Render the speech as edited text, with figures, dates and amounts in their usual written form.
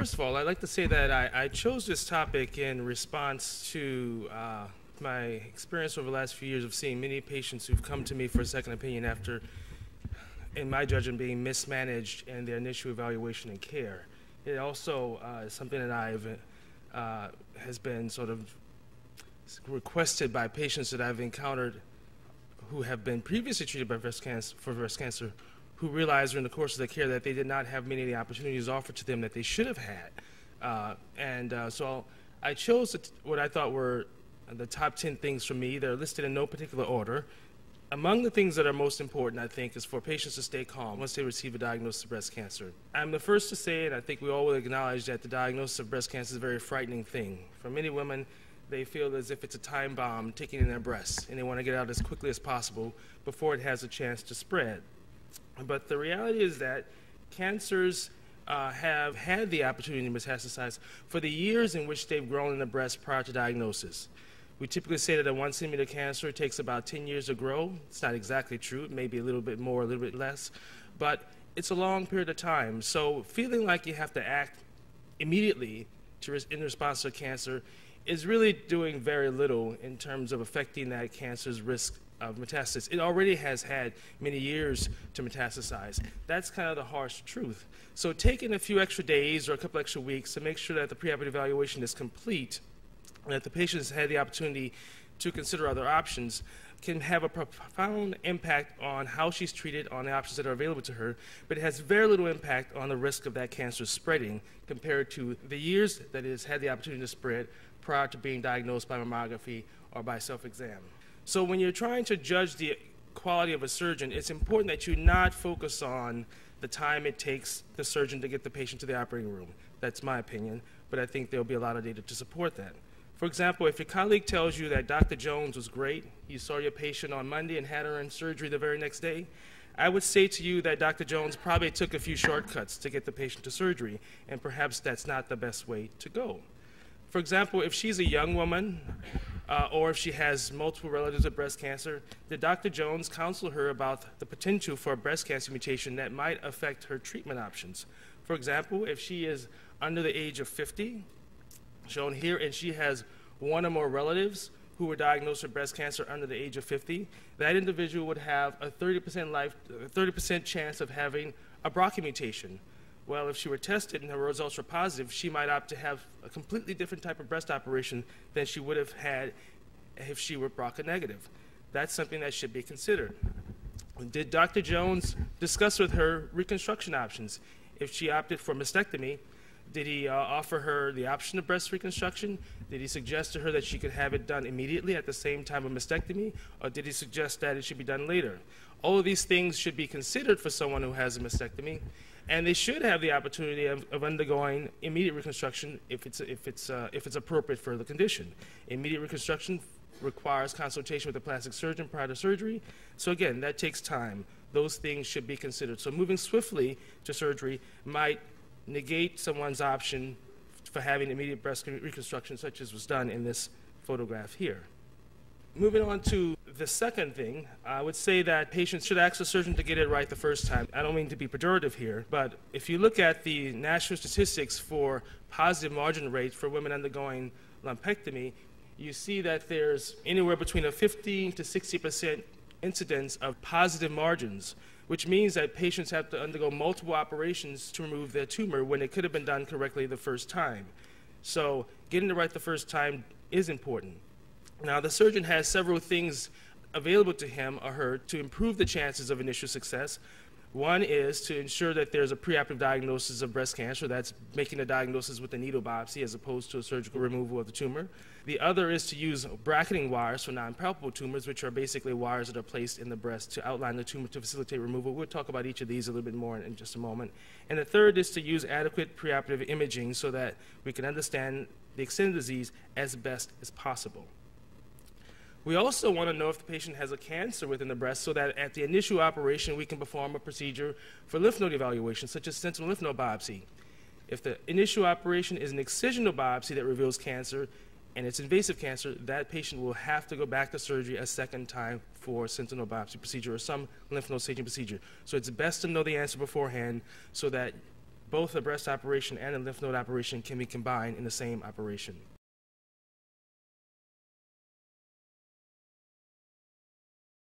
First of all, I'd like to say that I chose this topic in response to my experience over the last few years of seeing many patients who've come to me for a second opinion after, in my judgment, being mismanaged in their initial evaluation and care. It also is something that has been sort of requested by patients that I've encountered who have been previously treated by breast cancer, who realized during the course of their care that they did not have many of the opportunities offered to them that they should have had. So I chose what I thought were the top 10 things for me. They're listed in no particular order. Among the things that are most important, I think, is for patients to stay calm once they receive a diagnosis of breast cancer. I'm the first to say, and I think we all will acknowledge, that the diagnosis of breast cancer is a very frightening thing. For many women, they feel as if it's a time bomb ticking in their breasts, and they want to get out as quickly as possible before it has a chance to spread. But the reality is that cancers have had the opportunity to metastasize for the years in which they've grown in the breast prior to diagnosis. We typically say that a 1 centimeter cancer takes about 10 years to grow. It's not exactly true. It may be a little bit more, a little bit less, but it's a long period of time. So feeling like you have to act immediately in response to cancer is really doing very little in terms of affecting that cancer's risk of metastasis. It already has had many years to metastasize. That's kind of the harsh truth. So taking a few extra days or a couple extra weeks to make sure that the preoperative evaluation is complete and that the patient has had the opportunity to consider other options can have a profound impact on how she's treated, on the options that are available to her, but it has very little impact on the risk of that cancer spreading compared to the years that it has had the opportunity to spread prior to being diagnosed by mammography or by self-exam. So when you're trying to judge the quality of a surgeon, it's important that you not focus on the time it takes the surgeon to get the patient to the operating room. That's my opinion, but I think there'll be a lot of data to support that. For example, if your colleague tells you that Dr. Jones was great, you saw your patient on Monday and had her in surgery the very next day, I would say to you that Dr. Jones probably took a few shortcuts to get the patient to surgery, and perhaps that's not the best way to go. For example, if she's a young woman, or if she has multiple relatives with breast cancer, did Dr. Jones counsel her about the potential for a breast cancer mutation that might affect her treatment options? For example, if she is under the age of 50, shown here, and she has one or more relatives who were diagnosed with breast cancer under the age of 50, that individual would have a 30% chance of having a BRCA mutation. Well, if she were tested and her results were positive, she might opt to have a completely different type of breast operation than she would have had if she were BRCA negative. That's something that should be considered. Did Dr. Jones discuss with her reconstruction options? If she opted for mastectomy, did he offer her the option of breast reconstruction? Did he suggest to her that she could have it done immediately at the same time of mastectomy? Or did he suggest that it should be done later? All of these things should be considered for someone who has a mastectomy, and they should have the opportunity of undergoing immediate reconstruction if it's appropriate for the condition. Immediate reconstruction requires consultation with a plastic surgeon prior to surgery. So again, that takes time. Those things should be considered. So moving swiftly to surgery might negate someone's option for having immediate breast reconstruction, such as was done in this photograph here. Moving on to the second thing, I would say that patients should ask the surgeon to get it right the first time. I don't mean to be pejorative here, but if you look at the national statistics for positive margin rates for women undergoing lumpectomy, you see that there's anywhere between a 15 to 60% incidence of positive margins, which means that patients have to undergo multiple operations to remove their tumor when it could have been done correctly the first time. So getting it right the first time is important. Now, the surgeon has several things available to him or her to improve the chances of initial success. One is to ensure that there's a preoperative diagnosis of breast cancer. That's making a diagnosis with a needle biopsy as opposed to a surgical removal of the tumor. The other is to use bracketing wires for non-palpable tumors, which are basically wires that are placed in the breast to outline the tumor to facilitate removal. We'll talk about each of these a little bit more in just a moment. And the third is to use adequate preoperative imaging so that we can understand the extent of the disease as best as possible. We also want to know if the patient has a cancer within the breast so that at the initial operation we can perform a procedure for lymph node evaluation, such as sentinel lymph node biopsy. If the initial operation is an excisional biopsy that reveals cancer and it's invasive cancer, that patient will have to go back to surgery a second time for sentinel biopsy procedure or some lymph node staging procedure. So it's best to know the answer beforehand so that both a breast operation and a lymph node operation can be combined in the same operation.